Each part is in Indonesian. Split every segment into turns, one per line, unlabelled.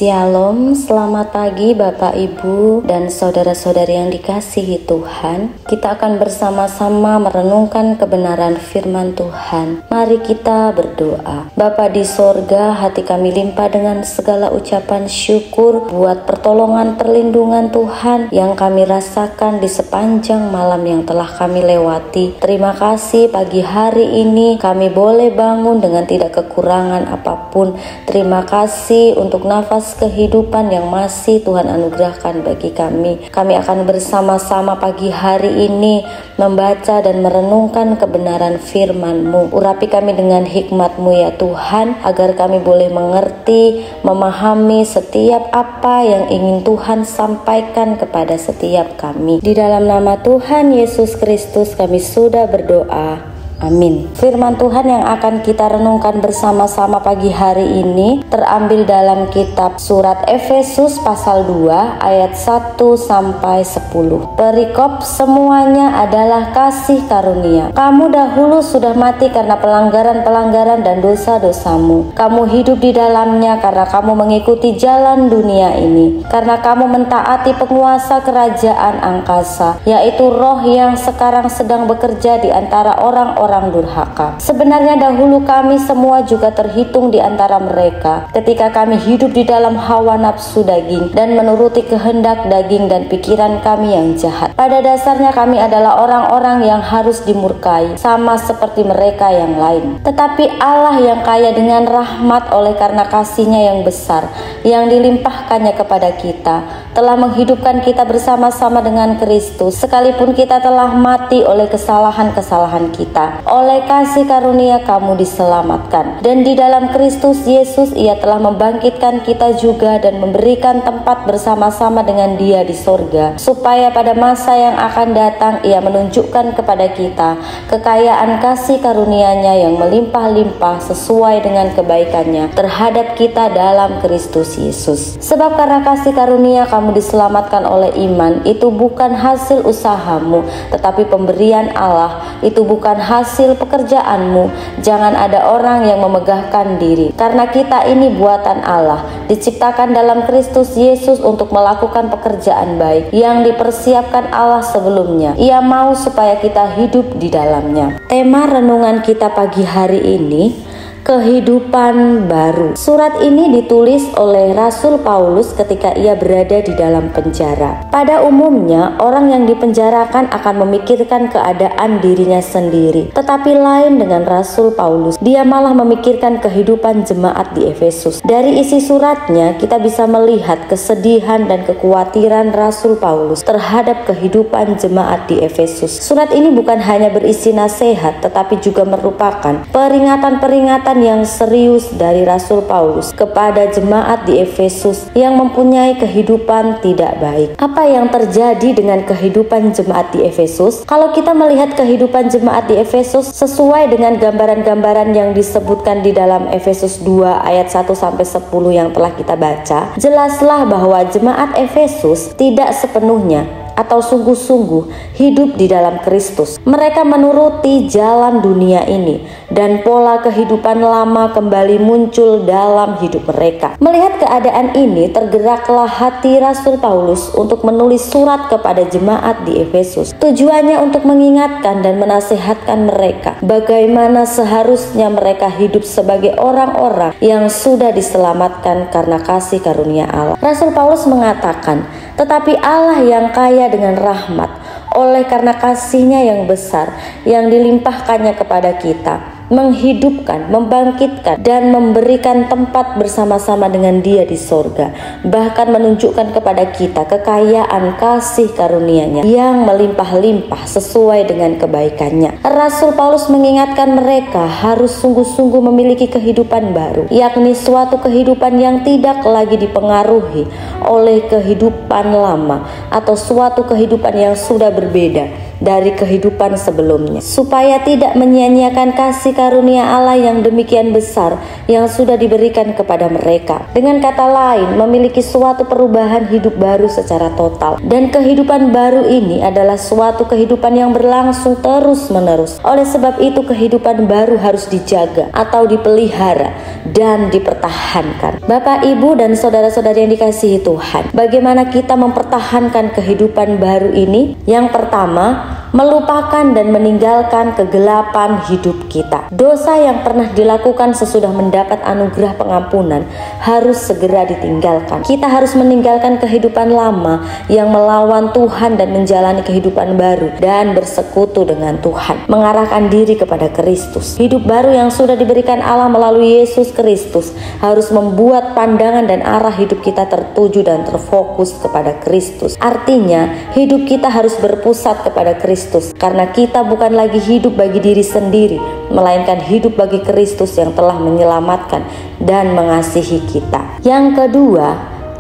Shalom, selamat pagi Bapak Ibu dan saudara-saudari yang dikasihi Tuhan. Kita akan bersama-sama merenungkan kebenaran firman Tuhan. Mari kita berdoa. Bapa di sorga, hati kami limpah dengan segala ucapan syukur buat pertolongan perlindungan Tuhan yang kami rasakan di sepanjang malam yang telah kami lewati. Terima kasih pagi hari ini kami boleh bangun dengan tidak kekurangan apapun. Terima kasih untuk nafas kehidupan yang masih Tuhan anugerahkan bagi kami. Kami akan bersama-sama pagi hari ini membaca dan merenungkan kebenaran firman-Mu. Urapi kami dengan hikmat-Mu ya Tuhan, agar kami boleh mengerti, memahami setiap apa yang ingin Tuhan sampaikan kepada setiap kami. Di dalam nama Tuhan Yesus Kristus kami sudah berdoa. Amin. Firman Tuhan yang akan kita renungkan bersama-sama pagi hari ini terambil dalam kitab surat Efesus pasal 2 ayat 1 sampai 10. Perikop semuanya adalah kasih karunia. Kamu dahulu sudah mati karena pelanggaran-pelanggaran dan dosa-dosamu. Kamu hidup di dalamnya karena kamu mengikuti jalan dunia ini. Karena kamu mentaati penguasa kerajaan angkasa, yaitu roh yang sekarang sedang bekerja di antara orang-orang durhaka. Sebenarnya dahulu kami semua juga terhitung di antara mereka ketika kami hidup di dalam hawa nafsu daging dan menuruti kehendak daging dan pikiran kami yang jahat. Pada dasarnya kami adalah orang-orang yang harus dimurkai sama seperti mereka yang lain. Tetapi Allah yang kaya dengan rahmat oleh karena kasih-Nya yang besar yang dilimpahkannya kepada kita telah menghidupkan kita bersama-sama dengan Kristus sekalipun kita telah mati oleh kesalahan-kesalahan kita. Oleh kasih karunia kamu diselamatkan, dan di dalam Kristus Yesus Ia telah membangkitkan kita juga dan memberikan tempat bersama-sama dengan Dia di sorga, supaya pada masa yang akan datang Ia menunjukkan kepada kita kekayaan kasih karunia-Nya yang melimpah-limpah sesuai dengan kebaikan-Nya terhadap kita dalam Kristus Yesus. Sebab karena kasih karunia kamu diselamatkan oleh iman, itu bukan hasil usahamu, tetapi pemberian Allah. Itu bukan hasil pekerjaanmu. Jangan ada orang yang memegahkan diri, karena kita ini buatan Allah, diciptakan dalam Kristus Yesus untuk melakukan pekerjaan baik yang dipersiapkan Allah sebelumnya. Ia mau supaya kita hidup di dalamnya. Tema renungan kita pagi hari ini, kehidupan baru. Surat ini ditulis oleh Rasul Paulus ketika ia berada di dalam penjara. Pada umumnya, orang yang dipenjarakan akan memikirkan keadaan dirinya sendiri. Tetapi lain dengan Rasul Paulus, dia malah memikirkan kehidupan jemaat di Efesus. Dari isi suratnya, kita bisa melihat kesedihan dan kekhawatiran Rasul Paulus terhadap kehidupan jemaat di Efesus. Surat ini bukan hanya berisi nasihat, tetapi juga merupakan peringatan-peringatan yang serius dari Rasul Paulus kepada jemaat di Efesus yang mempunyai kehidupan tidak baik. Apa yang terjadi dengan kehidupan jemaat di Efesus? Kalau kita melihat kehidupan jemaat di Efesus sesuai dengan gambaran-gambaran yang disebutkan di dalam Efesus 2 ayat 1 sampai 10 yang telah kita baca, jelaslah bahwa jemaat Efesus tidak sepenuhnya atau sungguh-sungguh hidup di dalam Kristus. Mereka menuruti jalan dunia ini dan pola kehidupan lama kembali muncul dalam hidup mereka. Melihat keadaan ini, tergeraklah hati Rasul Paulus untuk menulis surat kepada jemaat di Efesus. Tujuannya untuk mengingatkan dan menasihatkan mereka bagaimana seharusnya mereka hidup sebagai orang-orang yang sudah diselamatkan karena kasih karunia Allah. Rasul Paulus mengatakan, tetapi Allah yang kaya dengan rahmat oleh karena kasih-Nya yang besar yang dilimpahkannya kepada kita, menghidupkan, membangkitkan, dan memberikan tempat bersama-sama dengan Dia di sorga, bahkan menunjukkan kepada kita kekayaan kasih karunia-Nya yang melimpah-limpah sesuai dengan kebaikan-Nya. Rasul Paulus mengingatkan mereka harus sungguh-sungguh memiliki kehidupan baru, yakni suatu kehidupan yang tidak lagi dipengaruhi oleh kehidupan lama atau suatu kehidupan yang sudah berbeda dari kehidupan sebelumnya, supaya tidak menyia-nyiakan kasih karunia Allah yang demikian besar yang sudah diberikan kepada mereka. Dengan kata lain, memiliki suatu perubahan hidup baru secara total. Dan kehidupan baru ini adalah suatu kehidupan yang berlangsung terus-menerus. Oleh sebab itu, kehidupan baru harus dijaga atau dipelihara dan dipertahankan. Bapak, Ibu, dan saudara-saudari yang dikasihi Tuhan, bagaimana kita mempertahankan kehidupan baru ini? Yang pertama, melupakan dan meninggalkan kegelapan hidup kita. Dosa yang pernah dilakukan sesudah mendapat anugerah pengampunan harus segera ditinggalkan. Kita harus meninggalkan kehidupan lama yang melawan Tuhan dan menjalani kehidupan baru dan bersekutu dengan Tuhan, mengarahkan diri kepada Kristus. Hidup baru yang sudah diberikan Allah melalui Yesus Kristus harus membuat pandangan dan arah hidup kita tertuju dan terfokus kepada Kristus. Artinya, hidup kita harus berpusat kepada Kristus, karena kita bukan lagi hidup bagi diri sendiri, melainkan hidup bagi Kristus yang telah menyelamatkan dan mengasihi kita. Yang kedua,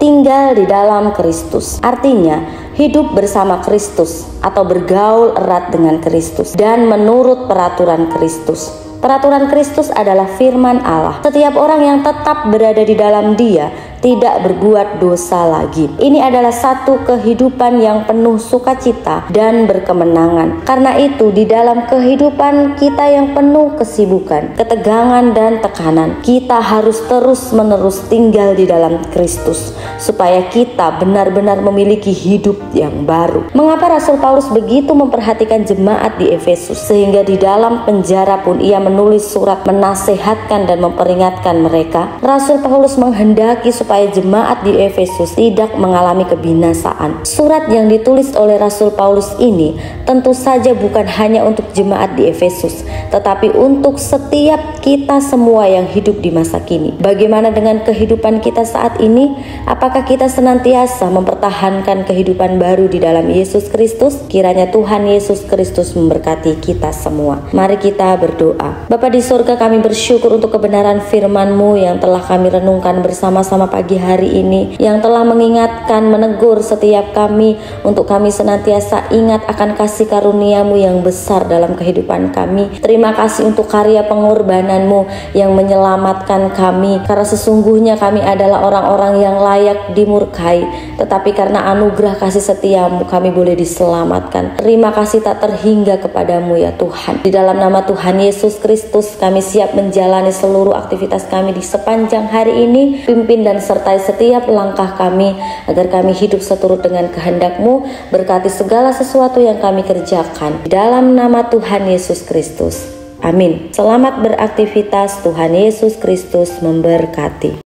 tinggal di dalam Kristus. Artinya, hidup bersama Kristus atau bergaul erat dengan Kristus dan menurut peraturan Kristus. Peraturan Kristus adalah firman Allah. Setiap orang yang tetap berada di dalam Dia tidak berbuat dosa lagi. Ini adalah satu kehidupan yang penuh sukacita dan berkemenangan. Karena itu, di dalam kehidupan kita yang penuh kesibukan, ketegangan dan tekanan, kita harus terus-menerus tinggal di dalam Kristus supaya kita benar-benar memiliki hidup yang baru. Mengapa Rasul Paulus begitu memperhatikan jemaat di Efesus sehingga di dalam penjara pun ia menulis surat menasehatkan dan memperingatkan mereka? Rasul Paulus menghendaki supaya jemaat di Efesus tidak mengalami kebinasaan. Surat yang ditulis oleh Rasul Paulus ini tentu saja bukan hanya untuk jemaat di Efesus, tetapi untuk setiap kita semua yang hidup di masa kini. Bagaimana dengan kehidupan kita saat ini? Apakah kita senantiasa mempertahankan kehidupan baru di dalam Yesus Kristus? Kiranya Tuhan Yesus Kristus memberkati kita semua. Mari kita berdoa. Bapa di surga, kami bersyukur untuk kebenaran firman-Mu yang telah kami renungkan bersama-sama pagi hari ini, yang telah mengingatkan, menegur setiap kami untuk kami senantiasa ingat akan kasih karunia-Mu yang besar dalam kehidupan kami. Terima kasih untuk karya pengorbanan-Mu yang menyelamatkan kami, karena sesungguhnya kami adalah orang-orang yang layak dimurkai, tetapi karena anugerah kasih setia-Mu kami boleh diselamatkan. Terima kasih tak terhingga kepadamu ya Tuhan. Di dalam nama Tuhan Yesus Kristus kami siap menjalani seluruh aktivitas kami di sepanjang hari ini. Pimpin dan sertai setiap langkah kami agar kami hidup seturut dengan kehendak-Mu. Berkati segala sesuatu yang kami kerjakan di dalam nama Tuhan Yesus Kristus. Amin. Selamat beraktivitas. Tuhan Yesus Kristus memberkati.